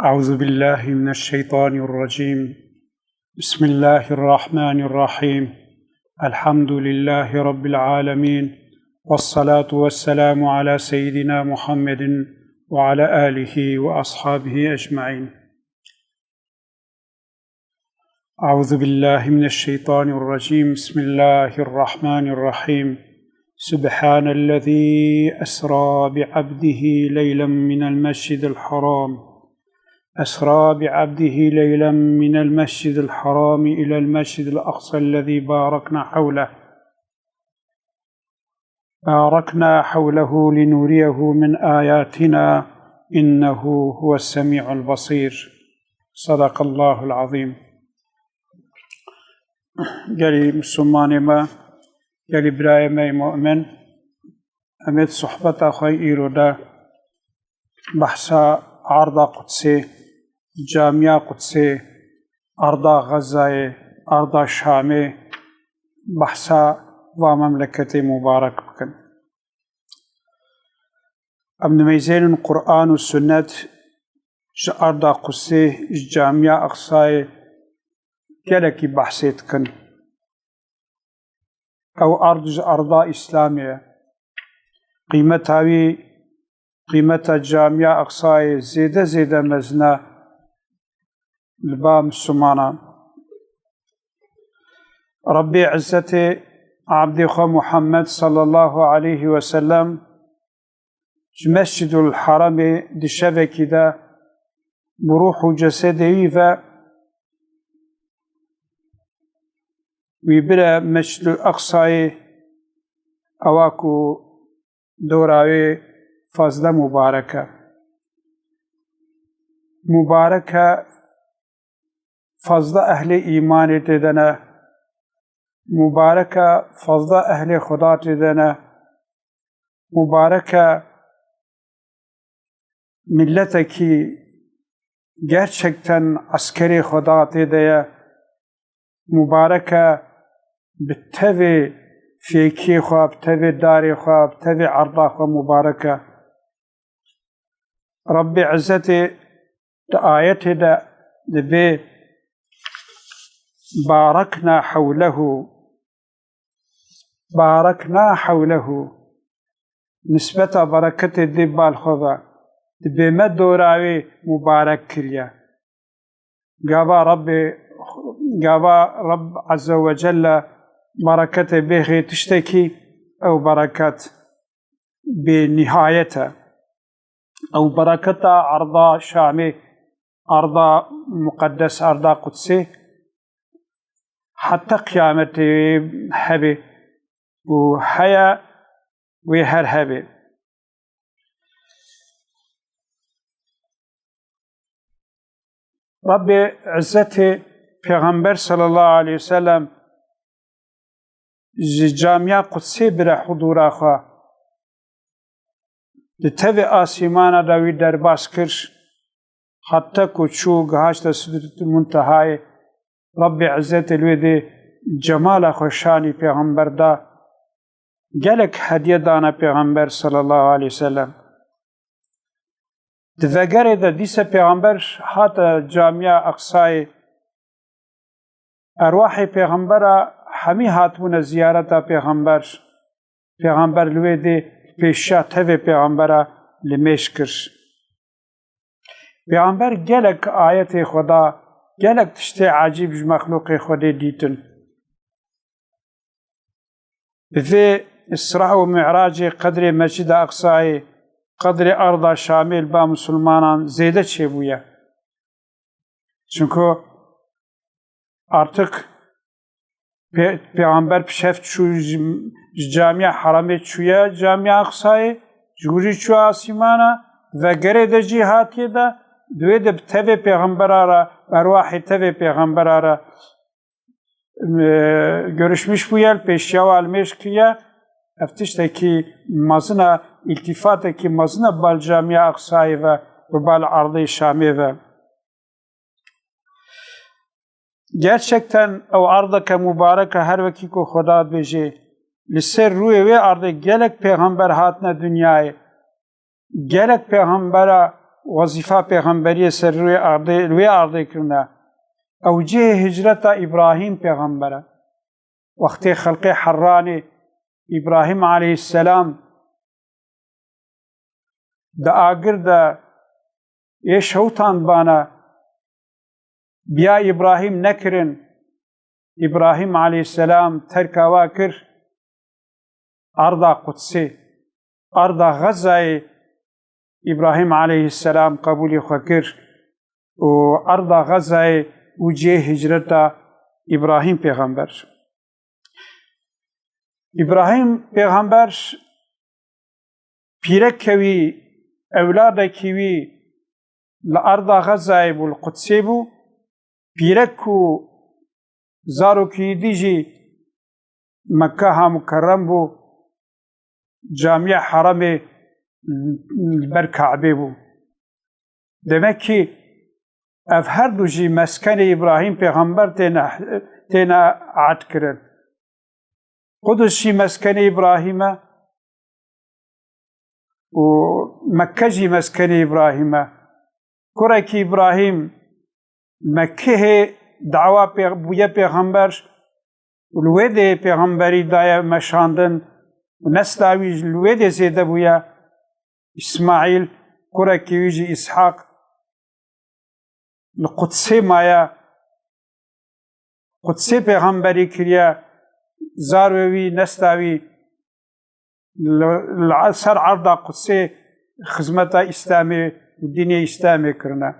أعوذ بالله من الشيطان الرجيم. بسم الله الرحمن الرحيم. الحمد لله رب العالمين، والصلاة والسلام على سيدنا محمد وعلى آله وأصحابه أجمعين. أعوذ بالله من الشيطان الرجيم. بسم الله الرحمن الرحيم. سبحان الذي أسرى بعبده ليلا من المسجد الحرام إلى المسجد الأقصى الذي باركنا حوله لنريه من آياتنا إنه هو السميع البصير. صدق الله العظيم. قالي مسلمان ما قالي براي ما مؤمن أمد صحبة أخي إيرودا بحثا عرض قدسي جامعة قدسي أرض غزة أرض شام بحثا ومملكة مبارك بكن أمن ميزين القرآن والسنة أرض قدسي جامعة أقصى كالكي بحثيت كن أو أرض إسلامية قيمة جامعة أقصى زيادة مزنا البام السمانة. ربي عزتي عبد خو محمد صلى الله عليه وسلم مسجد الحرم دي شبكي دا بروح جسدي ويبرا مسجد الأقصى أواكو دوراوي فضل مباركة فضل أهل إيمان تدنا مباركة فضل أهل خدا تدنا مباركة ملتك gerçekten askeri خدا تدیا مباركة بالتوي فيكي خواب تبي داري خواب تبي عرضا خواب مباركة. ربي عزتي آياتي دا دبي باركنا حوله نسبة بركة دي بالخوضة دبي مدوراوي مبارك كريا قابا رب عز وجل بركة به تشتكي أو بركات بنهايتها أو بركة عرض شامي أرض مقدس أرض قدسي حتى قيامة حبي وحيا ويهر حبي. ربي عزتي پیغمبر صلى الله عليه وسلم جامعة قدسي برا حضور أخوة لتوي آسيمانا داوي درباس كرش حتى كوچو غاشت سدرة المنتهى. ربي عزت الويدي جمال أخو شاني پیغمبر دا جلك هدية دانا پیغمبر صلى الله عليه وسلم دفقر دا ديسا پیغمبر حتى جامعة أقصى أرواح پیغمبر همي هاتون زيارة پیغمبر لويدي پیشا تفي پیغمبر لمشكرش پیغمبر گلك آيات خدا گلك تشتي عجيب مخلوق خدا ديتن في إسراء ومعراج قدر مسجد أقصى قدر أرض شامل با مسلمان زيادة شبوية چونكو artık Peygamber pişeft şu camiye haramê çuya camiye Aksayê jûrî çûya asîmana ve gerê de jî hatiye de duê de bi tevê pêxembera re erwahê tevê pêxembera re görüşmüş bûye pêşiya wan almêş kiriye ev tiştekî mezina îltîfatekî mezina bal camiye Aksayê ve bi bal erdê Şamê ve gerçekten o ardaka mübareke her vakiko Xuda beje لسر روی وی ارده گلک پیغمبر هاتنه دنیای گلک پیغمبر وظیفه پیغمبری سر روی آرده کرنا او جه هجرت ابراهیم پیغمبره وقتی خلق حران ابراهیم علیه السلام دا آگر دا ایش هوتان بانا بیا ابراهیم نکرن ابراهیم علیه السلام ترکاوا کر ارض قدسی ارض غزه ابراهیم علیه السلام قبول خکر و ارض غزه و جه هجرت ابراهیم پیغمبر ابراهیم پیغمبر پیرک کوی اولاد کوی لأرض غزه بو القدسی بو پیرکو زارو کی دیجی مکه ها مکرم بو جامع حرم بر کعبه بو demek ki ev her du jî meskenê İbrahim peygamber têne ad kirin. Kudüs jî meskenê İbrahim e û Mekke jî meskenê İbrahim e. Kurekî İbrahim Mekkehê dawa bûye peygamber û li wê de peygamberî daye meşandin û nesla wî li wê de zêde bûye İsmaîl kurekî wî jî İshak li Qudsê maye Qudsê peygamberî kiriye zarê wî nesla wî li ser erda Qudsê xizmeta İslamê û dînê İslamê kirine.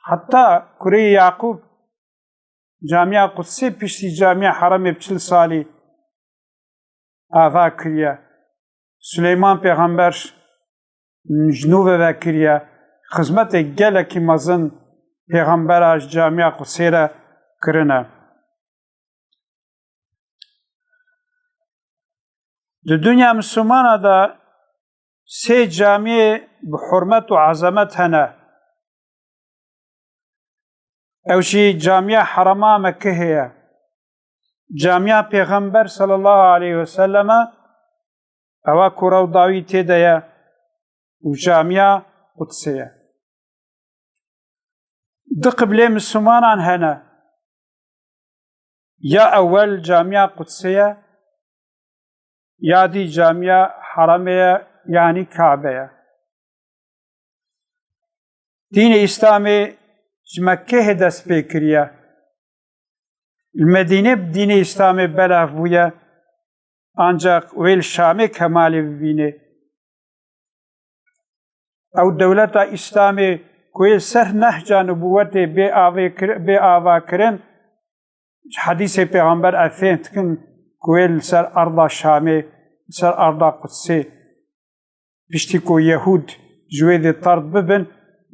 Hatta kurê Yaqub Camiya Qudsê piştî Camiya Heremê 40 salî ava kiriye. Süleyman peygamber jinûvê ve kiriye. Xizmetê gelekî mezin peygambera ji Camiya Qudsê re kirine. Di dünya Müslümana da sê camiyê bi hurmet û azamet hene. Ew jî Camiya Herema Mekkehê ye. Camiya Peygamber sallallahu aleyhi ve selleme ewa ku rewda wî têde ye û Camiya Qudsê ye. Di qiblê Müslümanan hene. Ya ewwel Camiya Qudsê ye ya dî Camiya Heremê ye yani Kabe ye. Dînê İslamê ji Mekkehê dest pê kiriye. Li Medînê dînê İslamê belav bûye ancak wê li Şamê kemalê bibîne. Ew dewleta İslamê ku yê ser nehca nubûwetê bê ava kirin ji hedîsê peygamber ev fêm dikin ku wê li ser erda Şamê li ser erda Qudsê piştî ku Yehûd ji wê de tard bibin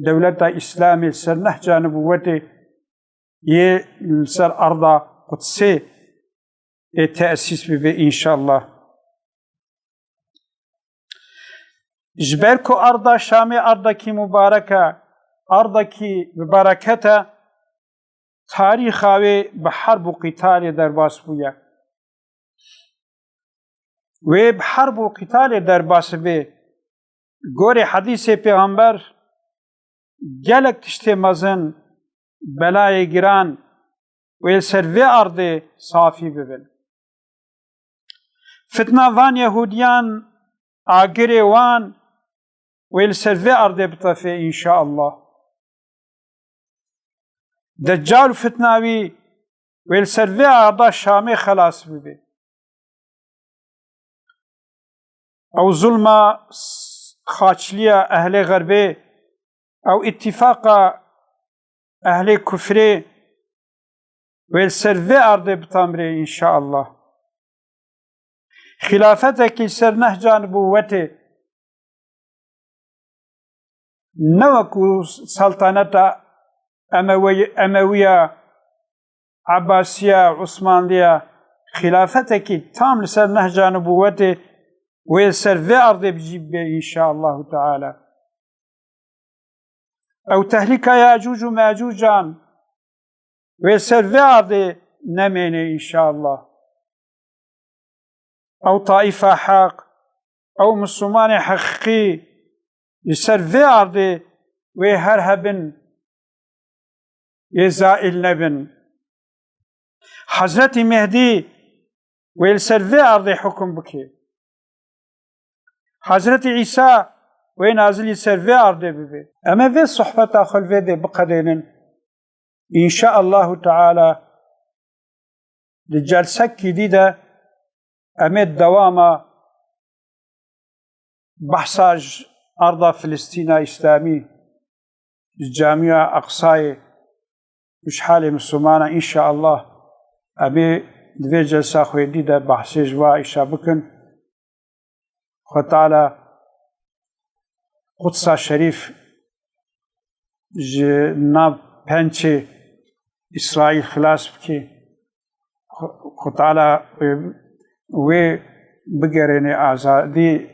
dewleta İslamê li ser nehca nubûwetê yê li ser erda Qudsê te'sîs bibe înşallah. Ji ber ku erda Şamê erdekî mübarek e erdekî bi bereket e tarîxa wê bi herb û qîtalê derbas bûye. Wê bi herb û qîtalê derbas bê gorê hedîsê peygamber gelek tiştê mezin belayê giran wê ser vê erdê safî bibin. Fitna van Yehudiyan agirê wan wê li ser vê erdê bitefe înşaallah. Deccal fitna wî wê li ser vê erda Şamê xelas bibe. Ew zulma xaçliya ehlê Gerbê ew ittifaqa ehlê kufrê wê li ser vê erdê bitamre înşaallah. Xilafetekî ser nehca nubûwetê ne wekû saltaneta Emewiya, Abbasiya, Osmanliya xilafetekî tam li ser nehca nubûwetê wê ser vê erdê bicî bibe înşaallahu teala. Ew tehlîka Yacûc û Mecûcan wê ser vê erdê nemêne înşaallah. Ew taîfa haq ew Müslümanê heqîqî li ser vê erdê وهر هبن يزائل نبن حضرت مهدي ويلسر أرض حكم بكي حضرت عيسى وينازل يسر أرض ببي أما في صحبة أخل في دي بقدين إن شاء الله تعالى لجلسة جديدة أمد دوامة بحثاج أرض فلسطين إسلامي الجامعة أقصاي مش حالي مسلمانة إن شاء الله أبي دوی جلسة جديدة بحثي جوا إشابكن خطالة قدس شريف جناب بنتي إسرائيل خلاص بكي خطالة و بقرين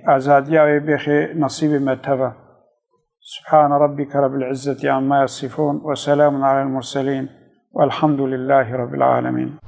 آزادية وبيخي نصيب متبع سبحان ربك رب العزة عما يصفون وسلام على المرسلين والحمد لله رب العالمين.